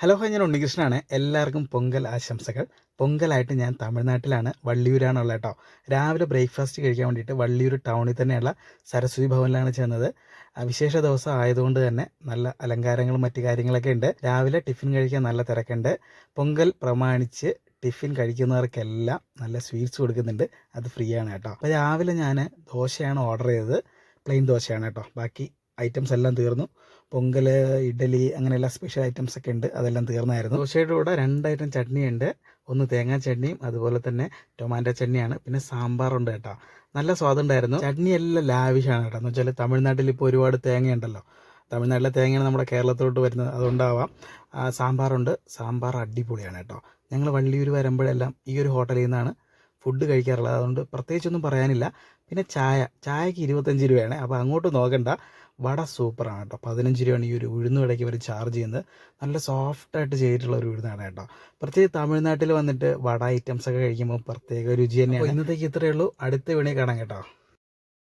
Hello hi, ഞാൻ ഉണ്ണികൃഷ്ണനാണ്. എല്ലാവർക്കും പൊങ്കൽ ആശംസകൾ. പൊങ്കലായിട്ട് ഞാൻ തമിഴ്നാട്ടിലാണ്, വള്ളിയൂരാണുള്ളത് കേട്ടോ. രാവിലെ ബ്രേക്ക്ഫാസ്റ്റ് കഴിക്കാൻ വേണ്ടിയിട്ട് വള്ളിയൂർ ടൗണിൽ തന്നെയുള്ള സരസ്വതി ഭവനിലാണ് ചെന്നത്. വിശേഷ ദിവസം ആയതുകൊണ്ട് തന്നെ നല്ല അലങ്കാരങ്ങളും മറ്റു കാര്യങ്ങളൊക്കെ ഉണ്ട്. രാവിലെ ടിഫിൻ കഴിക്കാൻ നല്ല തിരക്കുണ്ട്. പൊങ്കൽ പ്രമാണിച്ച് ടിഫിൻ കഴിക്കുന്നവർക്കെല്ലാം നല്ല സ്വീറ്റ്സ് കൊടുക്കുന്നുണ്ട്. അത് ഫ്രീ ആണ് കേട്ടോ. അപ്പോൾ രാവിലെ ഞാൻ ദോശയാണ് ഓർഡർ ചെയ്തത്. പ്ലെയിൻ ദോശയാണ് കേട്ടോ. ബാക്കി ഐറ്റംസ് എല്ലാം തീർന്നു. പൊങ്കൽ, ഇഡ്ഡലി, അങ്ങനെയുള്ള സ്പെഷ്യൽ ഐറ്റംസ് ഒക്കെ ഉണ്ട്. അതെല്ലാം തീർന്നായിരുന്നു. ദോശയുടെ കൂടെ 2 ഐറ്റം ചട്നിയുണ്ട്. ഒന്ന് തേങ്ങാ ചട്നിയും അതുപോലെ തന്നെ ടൊമാറ്റോ ചട്നിയാണ്. പിന്നെ സാമ്പാറുണ്ട് കേട്ടോ. നല്ല സ്വാദുണ്ടായിരുന്നു. ചട്നി എല്ലാം ലാവിഷാണ് കേട്ടോ. എന്ന് വെച്ചാൽ തമിഴ്നാട്ടിൽ ഇപ്പോൾ ഒരുപാട് തേങ്ങയുണ്ടല്ലോ. തമിഴ്നാട്ടിലെ തേങ്ങയാണ് നമ്മുടെ കേരളത്തിലോട്ട് വരുന്നത്, അതുകൊണ്ടാവാം. സാമ്പാറുണ്ട്. സാമ്പാർ അടിപൊളിയാണ് കേട്ടോ. ഞങ്ങൾ വള്ളിയൂർ വരുമ്പോഴെല്ലാം ഈ ഒരു ഹോട്ടലിൽ നിന്നാണ് ഫുഡ് കഴിക്കാറുള്ളത്. അതുകൊണ്ട് പ്രത്യേകിച്ചൊന്നും പറയാനില്ല. പിന്നെ ചായക്ക് 25 രൂപയാണ്. അപ്പോൾ അങ്ങോട്ട് നോക്കണ്ട. വട സൂപ്പറാണ് കേട്ടോ. 15 രൂപയാണ് ഈ ഒരു ഉഴുന്ന് വടയ്ക്ക് ഇവർ ചാർജ് ചെയ്യുന്നത്. നല്ല സോഫ്റ്റായിട്ട് ചെയ്തിട്ടുള്ള ഒരു ഉഴുന്നാണ് കേട്ടോ. പ്രത്യേകിച്ച് തമിഴ്നാട്ടിൽ വന്നിട്ട് വട ഐറ്റംസ് ഒക്കെ കഴിക്കുമ്പോൾ പ്രത്യേക രുചി തന്നെയാണ്. ഇന്നത്തേക്ക് ഇത്രയേ ഉള്ളൂ. അടുത്ത വീഡിയോ കാണാം കേട്ടോ.